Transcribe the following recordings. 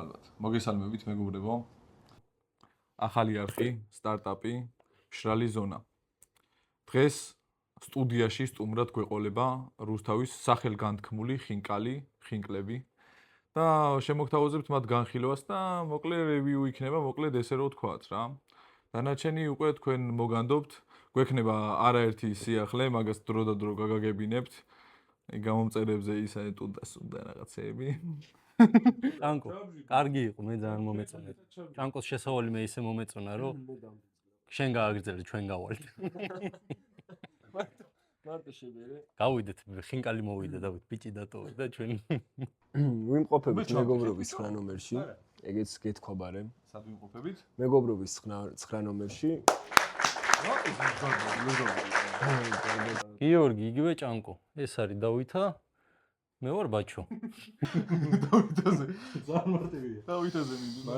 ალბათ. მოგესალმებით მეგობრებო. ახალი არხი, სტარტაპი, მშრალი ზონა. დღეს სტუდიაში სტუმრად გვეყოლება რუსთავის სახელგანთქმული ხინკლები და შემოგთავაზებთ მათ განხილვას და მოკლე რევიუ იქნება, მოკლედ ესე რომ ვთქვათ რა. დანარჩენი უკვე თქვენ მოგანდობთ, გვექნება არაერთი სიახლე, მაგას დრო და დრო გაგაგებინებთ. გამომწერებზე ისა ტუდასუნდა რაღაცეები. ჭანკო, კარგი იყო, მე ძალიან მომეწონა. ჭანკოს შესავალი მე ისე მომეწონა, რომ შენ გააგრძელე, ჩვენ გავალთ. მარტო შეგერე. გავიდეთ, ხინკალი მოვიდა დავით, ბიჭი დატოვე და ჩვენ ვიმყოფებით მეგობრობის 9 ნომერში. ეგეც გეთქვა ბარემ. სად ვიმყოფებით? მეგობრობის 9 ნომერში. გიორგი, იგივე ჭანკო. ეს არის დავითა. მე ვარ ბაჩო. დავითაზე. ძალიან მარტივია. დავითაზე მინდა.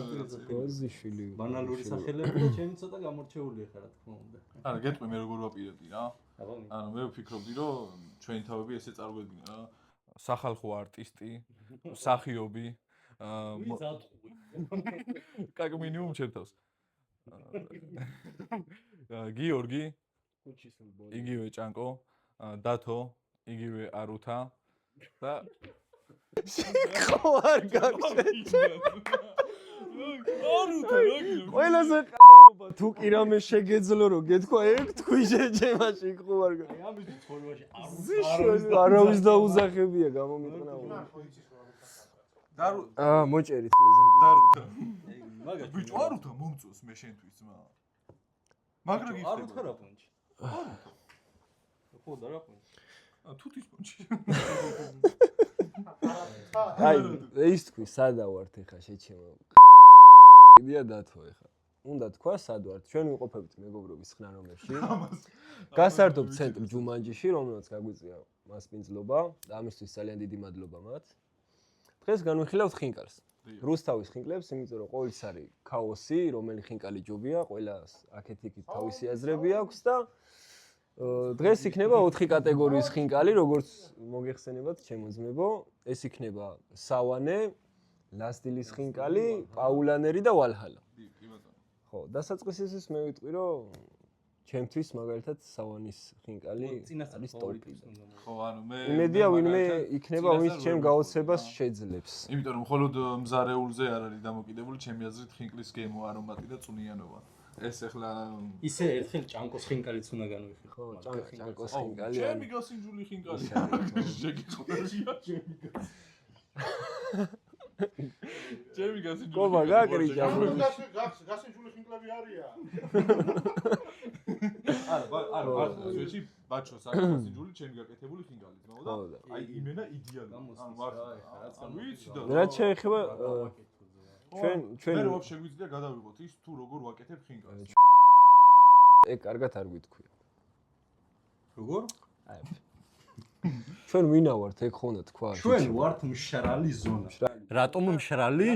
გოზიშვილი. ბანალური სახელები და ჩემი ცოტა გამორჩეულია ხარ, რა თქმა უნდა. არა, გეტყვი მე როგორ ვაპირებდი რა. აბა, ანუ მე ვფიქრობდი, რომ ჩვენი თავები ესე წარგვედგინა რა. სახალხო არტისტი, მსახიობი, კაკ მინიმუმ ჩერთავს. გიორგი, იგივე ჭანკო, დათო, იგივე არუთა და ხო არ გაქვს. არუთა რა გიორგი? ყველაზე ყალეობა თუ კი რამე შეგეძლო რომ გეთქვა ეგ თქვი შეჯემაში ხო არ გაქვს. აი ამის ცხოვრებაში არავის დაუზახებია გამომიყნაო. მოჭერით არუთა. მაგას ბიჭო არუთა მომწონს მე შენთვის ძმა. მაგრა გიხდება. არუთა რა პონჩი? არუთა. ხო და რა პონჩი? თუთის პონჩი. აი ის თქვი სადა ვართ ეხა შეჩემო. იდეა დათო ეხა. უნდა თქვა სად ვართ. ჩვენ ვიმყოფებით მეგობრობის 9 ნომერში. გასართობ ცენტრ ჯუმანჯიში, რომელსაც გაგვიწია მასპინძლობა და ამისთვის ძალიან დიდი მადლობა მათ. დღეს განვიხილავთ ხინკალს. რუსთავის ხინკლებს, იმიტომ რომ ყოველთვის არის ქაოსი, რომელი ხინკალი ჯობია, ყველას აქეთ-იქით თავისი აზრები აქვს და დღეს იქნება 4 კატეგორიის ხინკალი, როგორც მოგეხსენებათ ჩემო ძმებო, ეს იქნება სავანე, ლასტილის ხინკალი, პაულანერი და ვალჰალა. კი ბატონო. ხო, დასაწყისისთვის მე ვიტყვი რომ ჩემთვის მაგალითად სავანის ხინკალი არის ტოპი. ხო, ანუ მე იმედია ვინმე იქნება ვინც ჩემ გაოცებას შეძლებს. იმიტომ რომ მხოლოდ მზარეულზე არ არის დამოკიდებული, ჩემი აზრით ხინკლის გემო, არომატი და წვნიანობა. ეს ახლა ისე ერთხელ ჭანკოს ხინკალიც უნდა განვიხილო. ხო, ჭანკოს ხინკალი. ჩემი გასინჯული ხინკალი. შეგიყვერია ჩემი გასინჯული. ჩემი გასინჯული. კობა გაკრიჭა. გასინჯული ხინკლები არიან. არა, შეჭი ბაჩოს არის გასინჯული, ჩემი გაკეთებული ხინკალი, ძმაო და აი იმენა იდეალია. ანუ ვიცი და რაც შეეხება ჩვენ მე ვაფშე გვიძლია გადავიღოთ ის თუ როგორ ვაკეთებ ხინკალს. ეგ კარგად არ გვითქვია. როგორ? აი. ჩვენ ვინა ვართ ეგ ხონდა თქვა. ჩვენ ვართ მშრალი ზონა. რატომ მშრალი?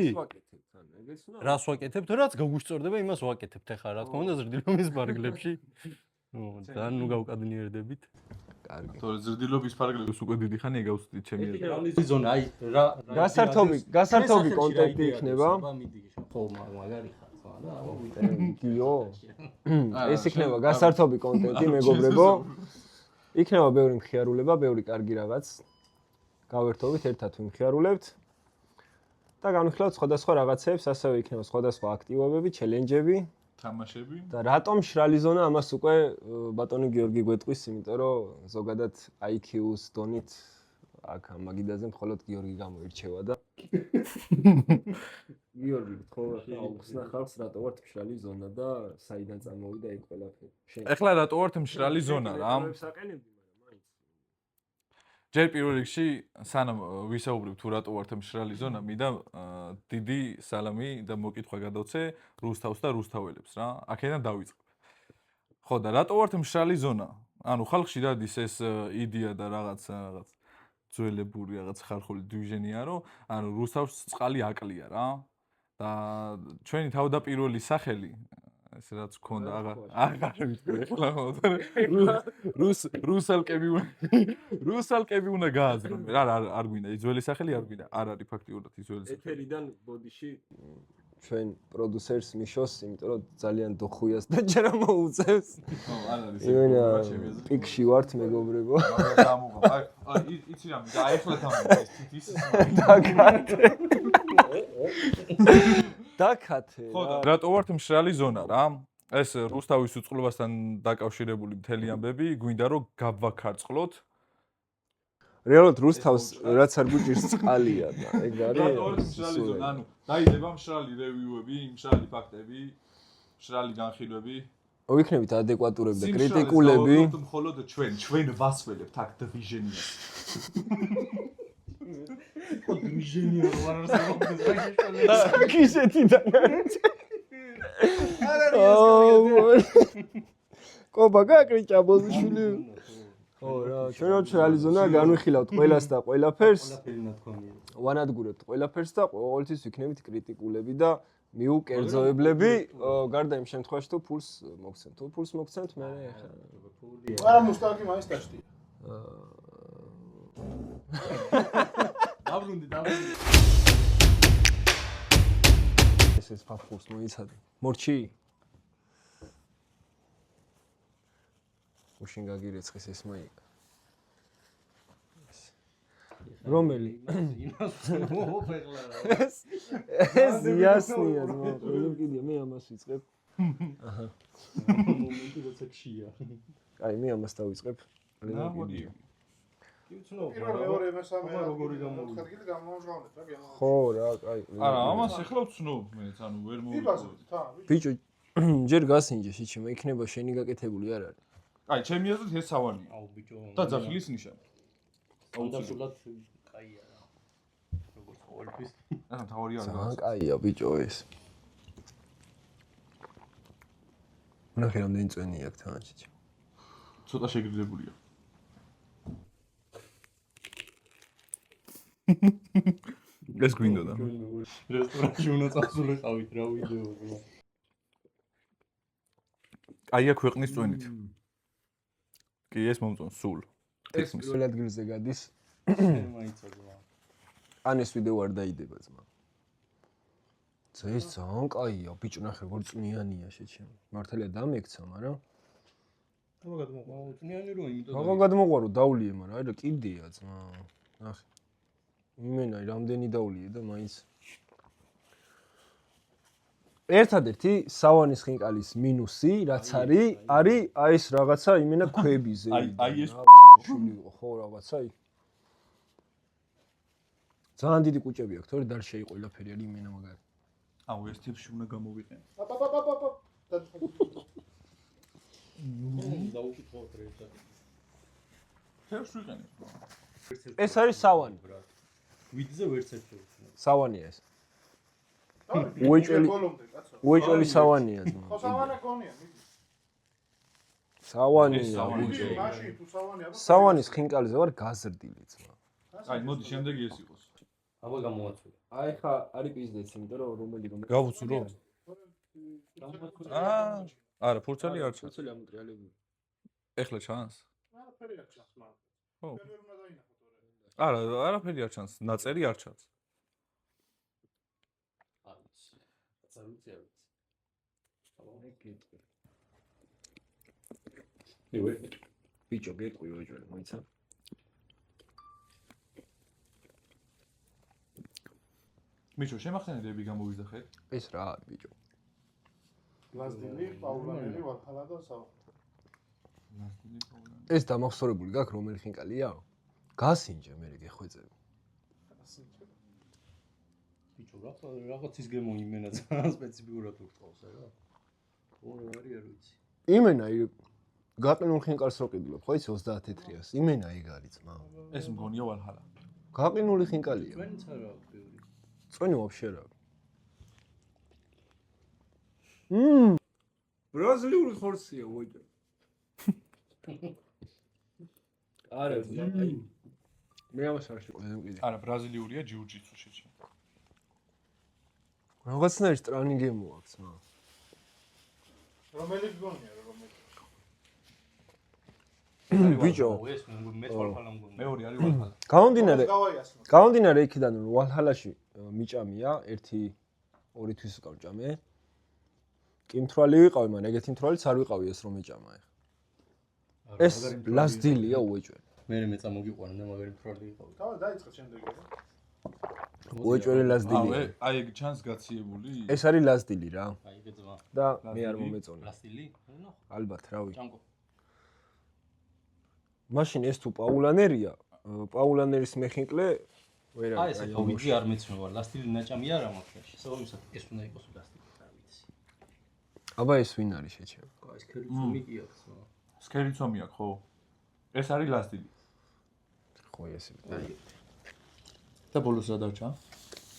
რას ვაკეთებთ? რაც გაგუშწორდება, იმას ვაკეთებთ ახლა, რა თქმა უნდა, ზრდილობის ფარგლებში. ძალიან ნუ გავკადნიერდებით. კარგი. თორე ზრდილობის ფარგლებს უკვე დიდი ხანია გავსვით ჩემი აზრით. მშრალი ზონა, აი რა გასართობი კონტენტი იქნება. ხო, მაგარი ხარ, ხო, და გიო. ეს იქნება გასართობი კონტენტი, მეგობრებო. იქნება ბევრი მხიარულება, ბევრი კარგი რაღაც. გავერთობით, ერთად ვიმხიარულებთ. და განვიხილავთ სხვადასხვა რაღაცებს, ასევე იქნება სხვადასხვა აქტივობები, ჩელენჯები. თამაშები. და რატომ მშრალი ზონა ამას უკვე ბატონი გიორგი გვეტყვის, იმიტომ რომ ზოგადად IQ-ს დონით აქ ამ მაგიდაზე მხოლოდ გიორგი გამოირჩევა და გიორგი თქო აუხსნა ხალხს რატო ვართ მშრალი ზონა და საიდან წამოვიდა ეგ ყველაფერი. ეხლა რატო ვართ მშრალი ზონა რა? ჯერ პირველ რიგში სანამ ვისაუბრებ თუ რატო ვართ მშრალი ზონა, მინდა დიდი სალამი და მოკითხვა გადავცე რუსთავს და რუსთაველებს რა. აქედან დავიწყებ. ხო და რატო ვართ მშრალი ზონა? ანუ ხალხში დადის ეს იდეა და რაღაც ძველებური რაღაც ხალხური დივიზენია, რომ ანუ რუსთავს წყალი აკლია რა. და ჩვენი თავდაპირველი სახელი ესე რაც გქონდა აღარ ვიტყვი ახლა ხომ რუსალკები უნდა გააზრონ არ გვინდა იძველი სახელი არ გვინდა არ არის ფაქტიურად იძველი სახელი ეთერიდან ბოდიში ჩვენ პროდიუსერს მიშოს იმიტომ რომ ძალიან დოხუიას და ჯერ მოუწევს ხო არ არის იმენა პიკში ვართ მეგობრებო იცი რამე და ახლა დამოვა ეს თითის დაკათე ხო და რატო ვართ მშრალი ზონა რა ეს რუსთავის უწყლობასთან დაკავშირებული მთელი ამბები გვინდა რომ გავაქარწყლოთ რეალურად რუსთავს რაც არ გუჭირს წყალია და ეგ არის რატო ვართ მშრალი ზონა ანუ დაიდება მშრალი რევიუები მშრალი ფაქტები მშრალი განხილვები ვიქნებით ადეკვატურები და კრიტიკულები მხოლოდ ჩვენ ვასწვლებთ აქ დვიჟენიას ხო დვიჟენია რო არ არსებობს რა გიშეთიდან კობა გაკრიჭა ბოზიშვილი ხო რა ჩვენ რეალიზონა განვიხილავთ ყველას და ყველაფერს ვანადგურებთ ყველაფერს და ყოველთვის ვიქნებით კრიტიკულები და მიუკერძოებლები გარდა იმ შემთხვევაში თუ ფულს მოგცემთ თუ ფულს მოგცემთ მე არა მუსტაკი მაინც დაშტია დაბრუნდი ეს ფაფულს მოიცადე მორჩი უშინ გაგირეცხეს ეს მაიკა რომელი ეს იასნია ძმაო კიდია მე ამას ვიწყებ აჰა მომენტი როცა ქშია აი მე ამას დავიწყებ ნახოდი პირველ მეორე მესამე როგორი გამოვიდა გამოვჟღავნეთ რა გემო ხო რა აი არა ამას ახლა ვცნობ მეც ანუ ვერ მოვიწყდი ბიჭო ჯერ გასინჯე შეჩი მე იქნება შენი გაკეთებული არ არის აი ჩემი აზრით ეს სავანია აუ ბიჭო და ძახილის ნიშანი აუდასულად კაია რა როგორც ყოველთვის ახლა თავი არ ძალიან კაია ბიჭო ეს ნახე რამდენი წვენი აქვს თან შეჩი ცოტა შეგრძებულია ეს გვინდოდა რესტორანში უნდა წასულიყავით რა ვიდეო აია ქვეყნის წვენით კი ეს მომწონს სულ ეს პირველ ადგილზე გადის მაინც რა ან ეს ვიდეო არ დაიდება ძმა ეს ძალიან კაია ბიჭო ნახე როგორ წვნიანია შეჩემ მართალია დამექცა მაგრამ აბა გადმოყვა წვნიანი რო იმიტომ აბა გადმოყვა რო დავლიე მაგრამ აი რა კიდეა ძმა ნახე იმენა რამდენი დავლიე და მაინც ერთადერთი სავანის ხინკალის მინუსი რაც არის აი ეს რაღაცა იმენა ქვებიზე აი ეს შვილი იყო ხო რაღაცა ძალიან დიდი კუჭები აქვს თორე დარ შეი ყველაფერი არის იმენა მაგარი აუ ეს ტიპში უნდა გამოვიყენო დაუკითხავთ რეально თევს ვიყენებ ეს არის სავანი ვიდზე ვერც ერთი სავანია ეს უეჭველი სავანია ძმა ხო სავანა გონია სავანია ბიჭო მაშინ თუ სავანია სავანის ხინკალზე ვარ გაზრდილი ძმა აი მოდი შემდეგი ეს იყოს აბა გამოვაცვლე აი ხა არის პიზდეც იმიტომ რომ რომელი გავუცრო არა ფურცელი არ ჩანს ფურცელი ამოტრიალებული ეხლა ჩანს არაფერი არ ჩანს მაგრამ ხო ვერ უნდა დაინახოთ თორე არა არაფერი არ ჩანს ნაწერი არ ჩანს ბიჭო გეტყვი ოჯველი მოიცა მიშო შემახსენებები გამოვიზახეთ ეს რა არის ბიჭო ლაზდილი პაულანელი ვარხალა და ეს დამახსოვრებული გაქვს რომელი ხინკალია გასინჯე მე გეხვეწები ბიჭო რაღაც ის გემო იმენა ძალიან სპეციფიკურად უყავს რა ორი არის არ ვიცი იმენა გაყინულ ხინკალს რო ყიდულობ ხო იცი 30 თეთრიას იმენა ეგ არის ძმა ეს მგონია ვალჰალა გაყინული ხინკალია ჩვენც არა აქვს ბევრი წვენი ვაფშე რა ბრაზილიური ხორცია ვოჭე არა მე ამას არ შეყვედեմ კიდე არა ბრაზილიურია ჯიუჯიტსუ შეჭი რაღაცნაირი სტრანი გემო აქვს მა რომელი გონია რომელი? ბიჭო, ეს მე თვალხალა მგონია. მეორე არის ვალჰალა. გამომდინარე იქიდან რომ ვალჰალაში მიჭამია 1-2 თვის უკან ჭამე. კი მთვალი ვიყავი, მაგრამ ეგეთი მთვალიც არ ვიყავი ეს რომ ეჭამა ეხა. ეს ლასტილია უეჭველი. მე მეწამოგიყვანა და მაგარი ფრალი იყავი. თავი დაიწყეთ შემდეგ. უეჭველი ლასტილია. აი ეგ ჩანს გაციებული? ეს არის ლასტილი რა. აი ეგ ძმა. და მე არ მომეწონა. ლასტილი? ნუ ალბათ, რავი. ჭამკო. მაშინ ეს თუ პაულანერია, პაულანერის მეხინკლე ვერ აი არის. ეს ვიძი არ მეცნობა. ლასტილი ნაჭამი არა მაგაში. შესაბამისად ეს უნდა იყოს ლასტილი, რა ვიცი. აბა ეს ვინ არის შეჩემ? ეს ქერიცომი კი აქვს, ხო? სქერიცომი აქვს, ხო? ეს არის ლასტილი. ხო ესე. და ბოლოს რა დარჩა?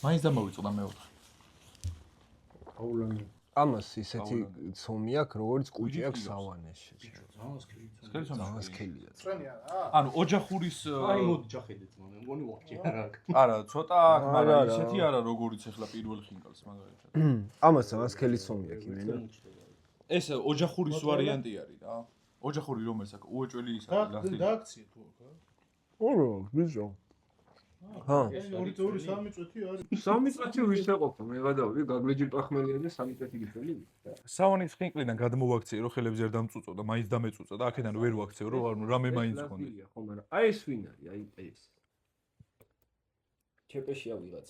მაინც დამოვიწყდა მეოთხე. პაულანი. ამას ისეთი ცომი აქვს, როგორც კუჭი აქვს სავანეს შეჩემ. ზავს ქერიცომი. სქერიცომი. ზავს ქელია. წვენია რა. ანუ ოჯახურის აი მოდი ჯახედეთ, მაგრამ მე მგონი ვაფშე არ აქვს. არა, ცოტა აქვს, მაგრამ ისეთი არა როგორიც ახლა პირველ ხინკალს მაგალითად. ამას ზავს ქელი ცომი აქვს იმენა. ეს ოჯახურის ვარიანტი არის რა. ოჯახური რომელს აქვს? უეჭველი ის არის ლასტილი. დააქციე თუ აქ. ორო, ბიჭო. ჰა. 2-3 წუთი არის. 3 წუთი ვის ეყოფა? მე გადავდი, გაგლეჯი პახმელია და 3 წუთი გიწელი. სავანის ხინკლიდან გადმოვაქციე რომ ხელებზე არ დამწუწო და მაინც დამეწუწა და აქედან ვერ ვაქციე რომ რამე მაინც ხონდა. ხო, მაგრამ აი ეს ვინ არის? აი ეს. ჩეპეშია ვიღაც.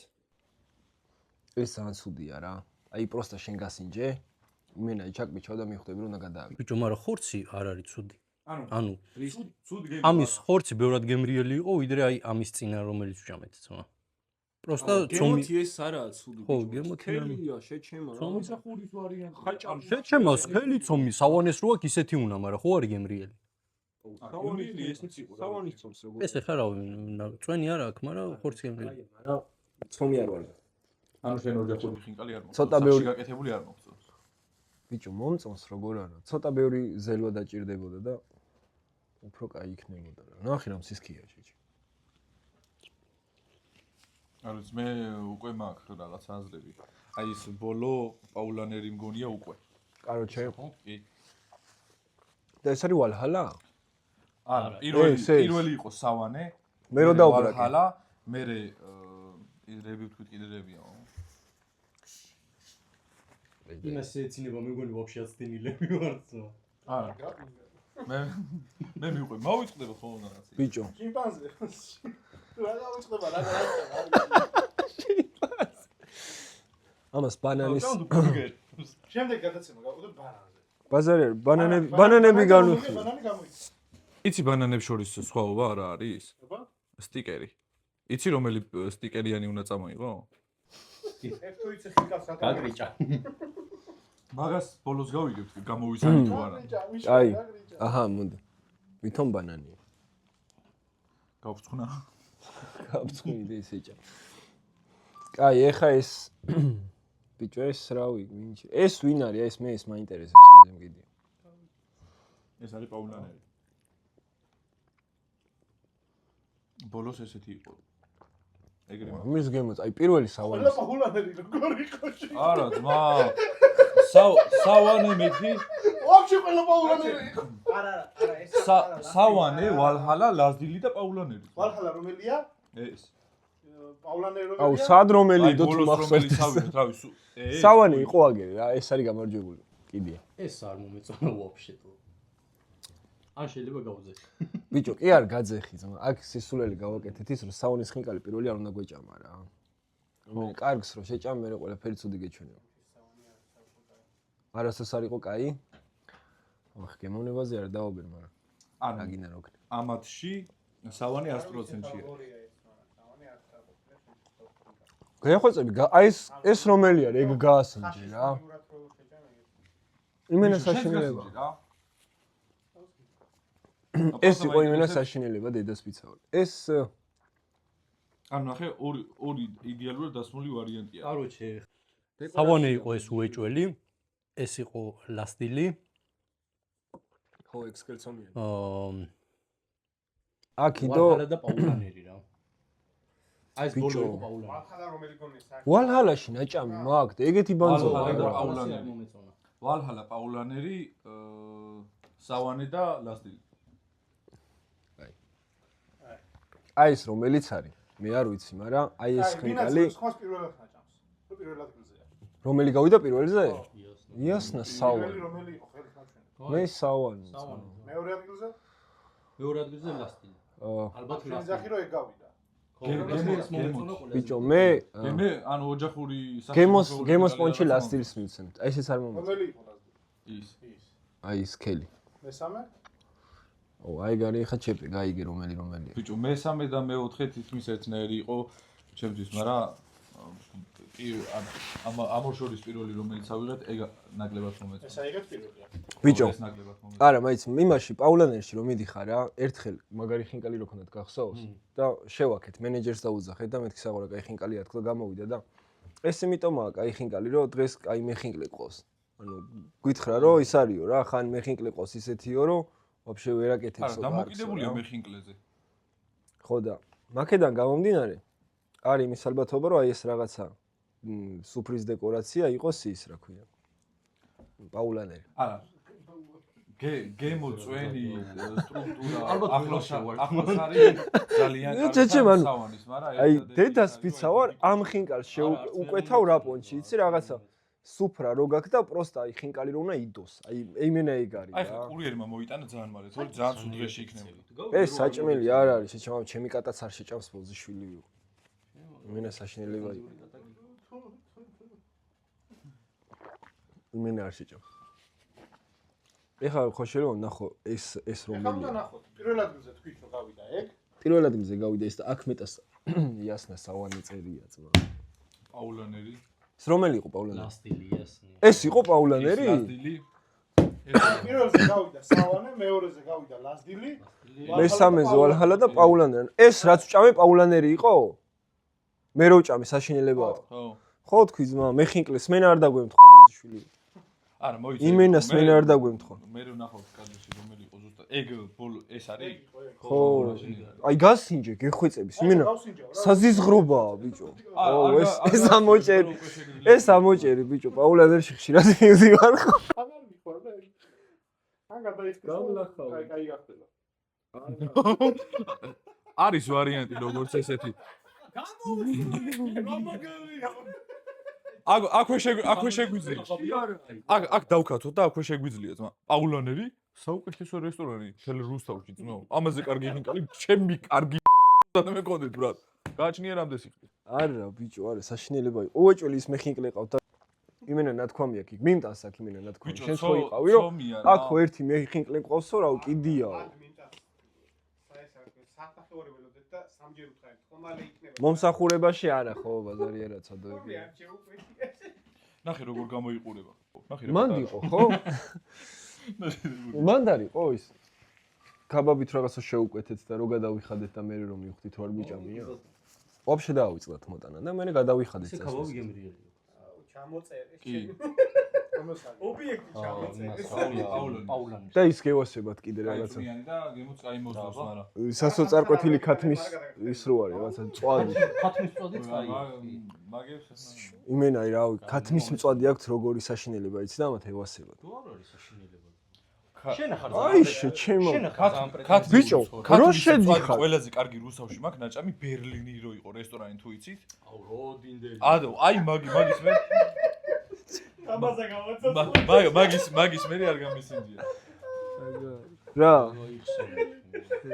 ეს ძალიან ცუდია რა. აი პროსტა შენ გასინჯე. იმენა ჩაკბიჩავ და მიხვდები რომ უნდა გადააგე. ბიჭო, მაგრამ ხორცი არ არის ცუდი. ანუ ცუდ გემი. ამის ხორცი ბევრად გემრიელი იყო, ვიდრე აი ამის წინა რომელიც ვჭამეთ, თქო. პროსტა ცომი ეს არაა ცუდი. ხო, გემოთი არა. ქელია, შეჩემა რა. ოჯახურის ვარიანტი. ხაჭა. შეჩემას ხელი ცომი, სავანეს რო აქვს ისეთი უნდა, მაგრამ ხო არის გემრიელი. სავანი ესეც იყო. სავანის ცომს როგორ. ეს ეხლა რა წვენი არა აქვს, მაგრამ ხორცი გემრიელი. მაგრამ ცომი არ ვარ. ანუ შენ ოჯახური ხინკალი არ მოხდა. ცოტა ბევრი გაკეთებული არ მოხდა. ბიჭო, მომწონს როგორ არა. ცოტა ბევრი ზელვა დაჭირდებოდა და უფრო კაი იქნებოდა რა. ნახე რომ სისქია შეჭი. არ ვიცი, მე უკვე მაქვს რაღაც აზრები. აი ეს ბოლო პაულანერი მგონია უკვე. კაროჩე, კი. და ეს არის ვალჰალა? არა, ეს. პირველი იყო სავანე. მე რო დაუბრაკე. ვალჰალა, მე რები ვთქვით კიდე რებიაო. იმას ეცინება მე მგონი ვაფშე აცდინილები ვარ ძმა. არა. მე მიყვე, მოვიწყდება ხო რაღაცა. ბიჭო. შიმპანზე. რა გავიწყდება რა. ამას ბანანის შემდეგ გადაცემა გავყიდებ ბანანზე. ბაზარი ბანანები განვიხილე. ბანანი გამოიწვია. იცი ბანანებს შორის სხვაობა რა არის? აბა? სტიკერი. იცი რომელი სტიკერიანი უნდა წამოიღო? ერთ თუ იცი ხილკავს რა. გაგრიჭა. მაგას ბოლოს გავიგებთ, გამოვისანი თუ არა. აი, აჰა, მოდი. ვითომ ბანანია. გავწუხნა. გავწყვიტე ისეჭა. კაი, ეხა ეს ბიჭო ეს რავი, მინჩი. ეს ვინ არის? ეს მე ეს მაინტერესებს კიდე მგიდი. ეს არის პაულანერი. ბოლოს ესეთი იყო. ეგრე. მის გემოც, აი პირველი სავანი. ყველა პაულანერი როგორ იყო შე? არა, ძმა. სავანე მითი. ვაფშე ყველა პაულანერი იყო. არა, ეს სავანე, ვალჰალა, ლაზდილი და პაულანერი. ვალჰალა რომელია? ეს. პაულანერი რომელია? აუ, სად რომელი აი, დოთ ბოლოს რომელი მახსოვს. სავინე, რავი, სავანი იყო აგერი რა, ეს არის გამარჯვებული. კიდია. ეს არ მომეწონა ვაფშე თუ. ან შეიძლება გავუძეხი. ბიჭო, კი არ გაძეხი ძმა. აქ სისულელი გავაკეთეთ ის, რომ სავანის ხინკალი პირველი არ უნდა გვეჭამა რა. მე კარგს რო შეჭამ, მე ყველაფერი ცუდი გეჩვენებო. არასდროს არ იყო კაი? ახ, გემოვნებაზე არ დაობენ, მაგრამ ანუ აგინა რო ქნე. ამათში სავანი 100%-ია. გაიხვეწები, აი ეს რომელი არის? ეგ გაასინჯე რა. იმენა საშინელება. ეს იყო იმენა საშინელება დედას ვიცავ. ეს ანუ ნახე ორი იდეალურად დასმული ვარიანტია. კაროჩე. სავანე იყო ეს უეჭველი, ეს იყო ლასტილი. ხო, ექსკელცონია. აა აქიდო ვალჰალა და პაულანერი რა. აი ეს ბოლო იყო პაულანერი. ვალჰალა რომელი გონია? ვალჰალაში ნაჭამი მაქვს და ეგეთი ბანძო. ვალჰალა და პაულანერი. ვალჰალა, პაულანერი, სავანი და ლასტილი. აი ეს რომელიც არის მე არ ვიცი მაგრამ აი ეს ხინკალი ხმას პირველად ნაჭამს თუ პირველ ადგილზეა რომელი გავიდა პირველზე იასნა სავანი რომელი იყო ხელით ნაჩვენე მე სავანი მეორე ადგილზე მეორე ადგილზე ლასტილი ალბათ ლასტილი ზახი რო ეგ გავიდა ბიჭო მე ანუ ოჯახური გემოს პონჩი ლასტილის მივცემთ აი ესეც არ მომწონს რომელი იყო ლასტილი ის აი ეს ქელი მესამე ო აი გარი ხა ჩეპი გაიგე რომელია ბიჭო მესამე და მეოთხე თითქმის ერთნაირი იყო ჩემთვის მაგრამ ამ ორ შორის პირველი რომელიც ავიღეთ ეგ ნაკლებად მომეწონა ეს აიღეთ პირველია ბიჭო ეს ნაკლებად მომეწონა არა მაიც იმაში პაულანერში რომ მიდიხარ რა ერთხელ მაგარი ხინკალი რო ქონდათ გახსოვს და შევაქეთ მენეჯერს დაუძახეთ და მეთქი საღორა კაი ხინკალი ათქლა გამოვიდა და ეს იმიტომაა კაი ხინკალი რომ დღეს კაი მეხინკლი ყავს ანუ გითხრა რომ ის არისო რა ხან მეხინკლი ყავს ისეთიო რომ ვაფშე ვერ აკეთებსო არა დამოკიდებულია მეხინკლეზე ხო და მაკედან გამომდინარე არის იმის ალბათობა რომ აი ეს რაღაცა სუფრის დეკორაცია იყოს ის რა ქვია პაულანერი არა გემოწვენი სტრუქტურა ახლოს არის ძალიან სავანის მაგრამ აი დედას ვიცავარ ამ ხინკალს შეუკვეთავ რაპონჩი იცი რაღაცა სუფრა რო გაქვს და პროსტა აი ხინკალი რო უნდა იდოს აი იმენა ეგ არის აი ხა კურიერმა მოიტანა ძალიან მალე თორე ძალიან სულ დღეში იქნება ეს საჭმელი არ არის შეჭამ ჩემი კატაც არ შეჭამს ბოზიშვილი ვიყო იმენა საშინელება იყო იმენა არ შეჭამს ეხლა ხო შეიძლება ნახო ეს რომელი ეხლა ნახოთ პირველ ადგილზე თქვით რომ გავიდა ეგ პირველ ადგილზე გავიდა ეს და აქ მეტას იასნა სავანი წერია ძმა პაულანერი ეს რომელი იყო პაულანერი ლასტილი იასნი ეს იყო პაულანერი ლასტილი პირველზე გავიდა სავანე მეორეზე გავიდა ლასტილი მესამეზე ვალჰალა და პაულანერი ეს რაც ვჭამე პაულანერი იყო მე რო ვჭამე საშინელებაა ხო თქვი ძმა მე ხინკლეს მე არ დაგვემთხვა ბოზიშვილი არა მოიწევი იმენას მე არ დაგვემთხვა მე რო ნახავთ კადრში რომელი იყო ზუსტად ეგ ბოლო ეს არის ხო აი გასინჯე გეხვეწების იმენა საზიზღრობაა ბიჭო ო ეს ამოჭერი ეს ამოჭერი ბიჭო პაულანერში ხშირად მივდივარ ხო აღარ მიყვარდა ეგ ან გადაიხდეს კაი გახდება არის ვარიანტი როგორც ესეთი აქვე შეგვიძლია აქ დავკათოთ და აქვე შეგვიძლია ძმა პაულანერი საუკეთესო რესტორანი თელ რუსთავში ძმაო ამაზე კარგი ხინკალი ჩემი კარგი და მეკონდეთ ბრატ გააჩნია რამდენს იყდი არა ბიჭო არა საშინელება იყო უეჭველი ის მეხინკლე ყავ და იმენა ნათქვამი აქ მიმტანს აქ იმენა ნათქვამი შენ ხო იყავი რომ აქო ერთი მეხინკლე ყავსო რა უკიდიაო მომსახურებაში არა ხო ბაზარი არა ცოდოები ნახე როგორ გამოიყურება ნახე მან იყო ხო მან დარიყო ის კაბაბით რაღაცა შეუკვეთეთ და რო გადავიხადეთ და მე რომ მივხვდით რომ არ გიჭამია ვაფშე დავიწყდათ მოტანა და მე გადავიხადეთ ეს კაბაბი გემრიელი ჩამოწერე კი ობიექტი ჩამოწერე პაულანი და ის გევასებათ კიდე რაღაცა კაიწვიანი და გემოც კაი მოძავს მაგრამ სასოწარკვეთილი ქათმის ის რო არის რაღაცა წვადი ქათმის წვადი წაი მაგებს იმენა რავი ქათმის მწვადი აქვს როგორი საშინელება იცი და ამათ ევასებათ თუ არ არის საშინელება შენ ახარ აი შეჩემო ქათ ბიჭო რო შედიხარ ყველაზე კარგი რუსავში მაქვს ნაჭამი ბერლინი რო იყო რესტორანი თუ იცით აუ როდინდელი აი მაგის მე ამაზე გამოცოცხლე მაგის მე არ გამესინჯია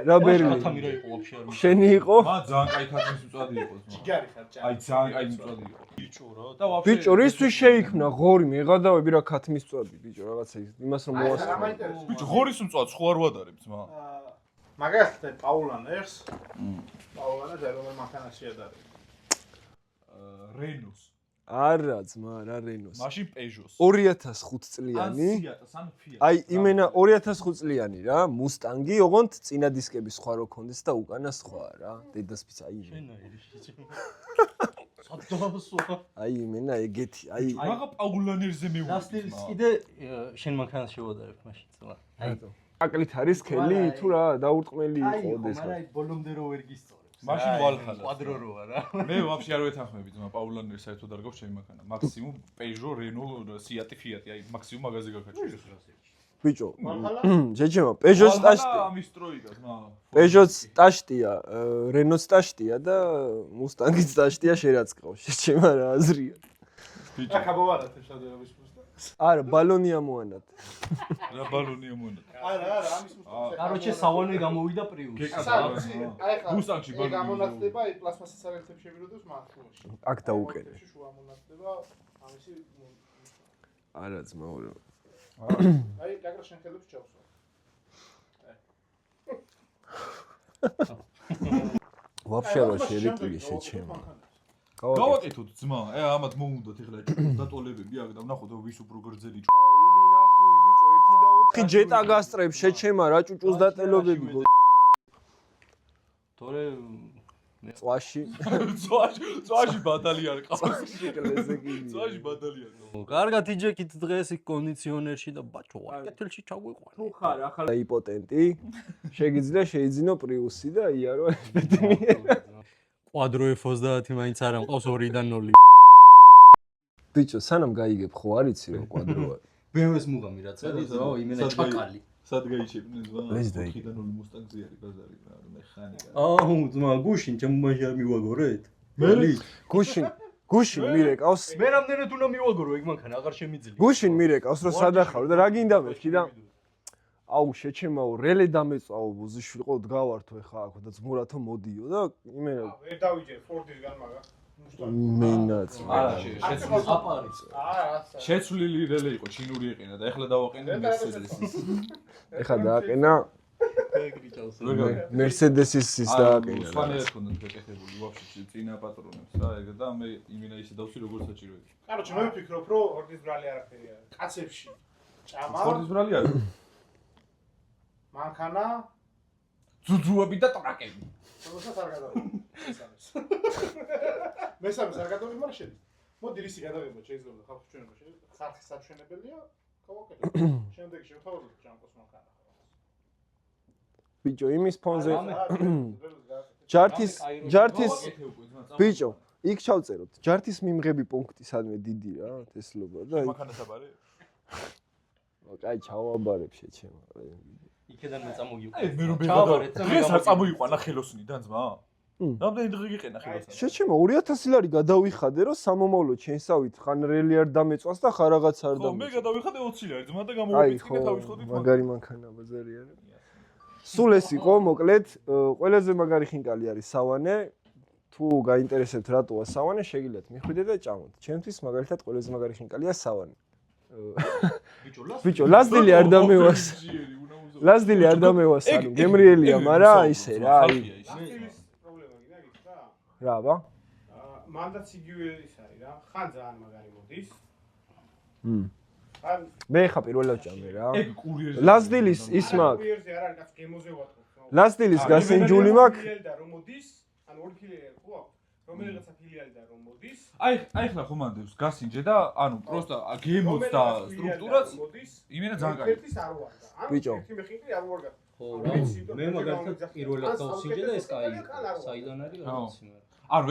რა ბერლინი ქათამი რა იყო ვაფშე არ შენი იყო ძალიან კაი ქათმის მწვადი იყო ჯიგარი ხარ ჭა აი ძალიან კაი მწვადი იყო ბიჭო რა და ვაფშე ბიჭო რისთვის შეიქმნა ღორი მეღადავები რა ქათმის მწვადი ბიჭო რაღაცა იმას რომ მოვასწრო ბიჭო ღორის მწვადს ხო არ ვადარებ ძმა მაგალითად პაულანერს პაულანერს ეროვნულ მანქანაში ადარებ რენოს არა ძმა რა რენოს მაშინ პეჟოს 2005 წლიანი აი იმენა 2005 წლიანი რა მუსტანგი ოღონდ წინა დისკები სხვა რო ქონდეს და უკანა სხვა რა დედასფიც აი იმენა აი იმენა ეგეთი აი მაგა პაულანერზე მევიდე ლასტილის კიდე შენ მანქანას შევადარებ მაშინ წლა აი აკლით არის ქელი თუ რა დაურტყმელი იყო აი დეს მაგრამ აი ბოლომდე რო ვერ გისწორებ მაშინ ვალჰალა. კვადრო რო არა. მე ვაფშე არ ვეთანხმები ძმა პაულანერი საერთოდ არ გაქვს ჩემი მანქანა. მაქსიმუმ Peugeot, Renault, Seat, Fiat, აი მაქსიმუმ მაგაზე გაქაჩი. ბიჭო, ჯეჯემა, Peugeot სტაშტი. ამის სტროიკა ძმა. Peugeot სტაშტია, Renault სტაშტია და Mustang სტაშტია შერაც ყავს. შეჩემა რა აზრია. ახლა მოვარათ შადერების მუსტანგს. არა, ბალონი ამოანათ. რა ბალონია მონა. არა, ამის მუსტანგს. კაროჩე სავანე გამოვიდა პრიუსი. აი ხა. Mustang-ში ბალონი. გამონაცდება, აი პლასმასის არერთებში შევიდოს მართლობაში. აქ დაუყენე. შუა ამონაცდება, ამისი არა ძმა, აი კაკრა შენქელებს ჩავსვა. ვაფშე რა შერეკილი შეჩემა. გავაკეთოთ ძმა. ამათ მოუნდათ ეხლა დატოლებები აქ და ვნახოთ ვის უფრო გრძელი. იდი ნახუი ბიჭო 1 და 4 ჯეტა გასტრებ შეჩემა რა ჭუჭუს დატელობები გო. თორე წვაში. წვაში ბადალი არ ყავს. შეკლეზე კი. წვაში ბადალი არ ყავს. კარგად იჯეკით დღეს იქ კონდიციონერში და ბაჭო ვაკეთელში ჩაგვიყვანე. თუ ხარ ახლა იპოტენტი, შეგიძლია შეიძინო პრიუსი და იარო ესპეტინი. კვადრო F30 მაინც არ ამყავს 2-დან 0. ბიჭო, სანამ გაიგებ ხო არ იცი რომ კვადროა. BMW-ს მუღამი რა წერს, რაო იმენა ჩაკალი. სად გაიჩებინე ზვა? ეს დაიგე. ხიდან ოლ მუსტანგზე არის ბაზარი რა, მექანიკა. აუ, ძმა, გუშინ ჩემ მაშინ არ მივაგორეთ. გუშინ მირეკავს. მე რამდენად უნდა მივაგორო ეგ მანქანა, აღარ შემიძლია. გუშინ მირეკავს რომ სადახავ და რა გინდა მეთქი და აუ შეჩემაო რელე დამეწაო ბუზიშვილი ყო დგავართო ეხა აქ და ძმურათო მოდიო და იმენა ვერ დავიჯერ ფორდისგან მაგა. მენაც არა, აპარის. შეცვლილი რელე იყო, ჩინური ეყინა და ეხლა დავაყენე Mercedes-ის. ეხა დააყენა Mercedes-ის ის დააყენა. სვანერად ქონდათ გაკეთებული ვაფშე წინა პატრონებს რა ეგ და მე იმენა ისე დავსვი როგორც საჭიროა. კაროჩე მე ვფიქრობ რომ ორდის ბრალი არაფერია. კაცებში ჭამა, ფორდის ბრალი არის. მანქანა, ძუძუები და ტრაკები. რომელსაც არ გადავიდა. მესამეს არ გადავიდა, მაგრამ შედი. მოდი რისი გადავიღოთ შეიძლება ხალხის ჩვენება შეიძლება. ხალხის საჩვენებელია, გავაკეთოთ. შემდეგი შევთავაზოთ ჭამკოს მანქანა. ბიჭო იმის ფონზე ჯართის ბიჭო იქ ჩავწეროთ ჯართის მიმღები პუნქტი სადმე დიდი რა თესლობა და მანქანა საბარი? აი ჩავაბარებ შეჩემა იქედან მე წამოგიყვანე. აი მე რომ ბეგადავარეთ დღეს არ წამოიყვანა ხელოსნიდან ძმა? რამდენი დღე გიყენა ხელოსნიდან? შეჩემა 2000 ლარი გადავიხადე რომ სამომავლო ჩენსავით ხან რელი არ დამეწვას და ხარ რაღაც არ ხო მე დამეწვას გადავიხადე 20 ლარი ძმა და გამოვიფიქრე თავის ხოდით მაგარი მანქანა ბაზარი არის სულ ეს იყო მოკლედ ყველაზე მაგარი ხინკალი არის სავანე თუ გაინტერესებთ რატოა სავანე შეგიძლიათ მიხვიდეთ და ჭამოთ ჩემთვის მაგალითად ყველაზე მაგარი ხინკალია სავანე ბიჭო ლასდილი არ დამევას ლასდილი არ დამევას ანუ გემრიელია მაგრამ ისე რა აი პრობლემა გინდა გიქ რა რა აბა მანდაც იგივე ის არის რა ხან ძალიან მაგარი მოდის მე ხა პირველად ჭამე რა ეგ კურიერზე ლასდილის ის მაქვს კურიერზე არ არის კაც გემოზე ვატყობ ლასდილის გასენჯული მაქვს და რომ მოდის ანუ ორი ფილიალი ხო აქვს რომელიღაცა ფილიალი და რომ მოდის აი ხლა ხომანდებს გასინჯე და ანუ პროსტა გემოც და სტრუქტურაც იმენა ძალიან კაი ერთის არ ვარდა ანუ ბიჭო. ერთი მეხინკი არ ვარგა ხო რა მე მაგალითად პირველად გავსინჯე და ეს კაი საიდან არის რაღაც იმენა ანუ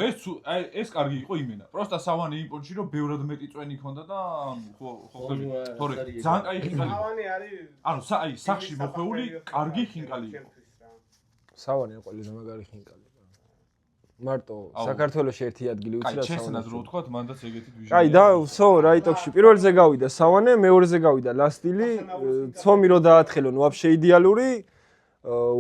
ეს კარგი იყო იმენა. პროსტა სავანი იმპორტში რომ ბევრად მეტი წვენი ქონდა და ანუ ხო ხები. თორე ძალიან კაი ხინკალი. სავანი არის ანუ აი სახში მოხვეული კარგი ხინკალი იყო. სავანე ყველაზე მაგარი ხინკალი მარტო საქართველოში ერთი ადგილი კაი უცილად ჩესნად რო ვთქვათ მანდაც ეგეთი ვიჟნი. კაი და სო რაიტოქში პირველზე გავიდა სავანე მეორეზე გავიდა ლასტილი ცომი რო დაათხელონ ვაფშე იდეალური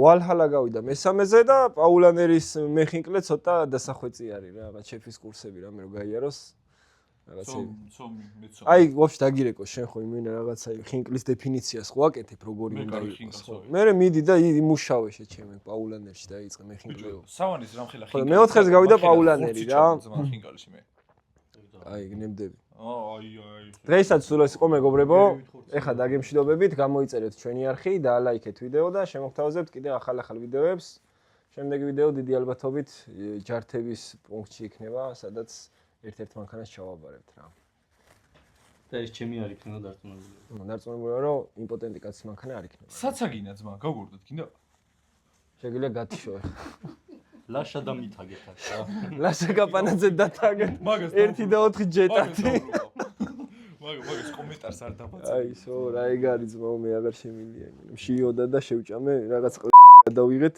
ვალჰალა გავიდა მესამეზე და პაულანერის მეხინკლე ცოტა დასახვეწი არის რა რაღაც შეფის კურსები რამე რო გაიაროს რაღაცები ცომი მეცომი. აი ვაფშე დაგირეკო შენ ხო იმენა რაღაცა ხინკლის დეფინიციას ხო აკეთებ როგორი უნდა იყოს ხო მე მიდი და იმუშავე შეჩემე პაულანერში დაიწყე მეხინკლე სავანის რამხელა ხო მეოთხეზე გავიდა პაულანერი რა ხინკალში მე. აი გნებდები აი დღესაც სულ ეს იყო მეგობრებო ეხლა დაგემშვიდობებით გამოიწერეთ ჩვენი არხი და ლაიქეთ ვიდეო და შემოგთავაზებთ კიდევ ახალ ვიდეოებს შემდეგი ვიდეო დიდი ალბათობით ჯართების პუნქტში იქნება სადაც ერთ-ერთ მანქანას ჩავაბარებთ რა და ეს ჩემი არ იქნება დარწმუნებული დარწმუნებულია რომ იმპოტენტი კაცის მანქანა არ იქნება საცაგინა ძმა გავგორდოთ კიდე შეგიძლია გათიშო ლაშა და მითაგეთ ახლა. ლაშა კაპანაძე დათაგეთ. მაგას 1 და 4 ჯეტათი. მაგას კომენტარს არ დაბაცა. აი, სო, რა ეგ არის ძმაო, მე აღარ შემილია. შიოდა და შევჭამე, რაღაც გადავიღეთ.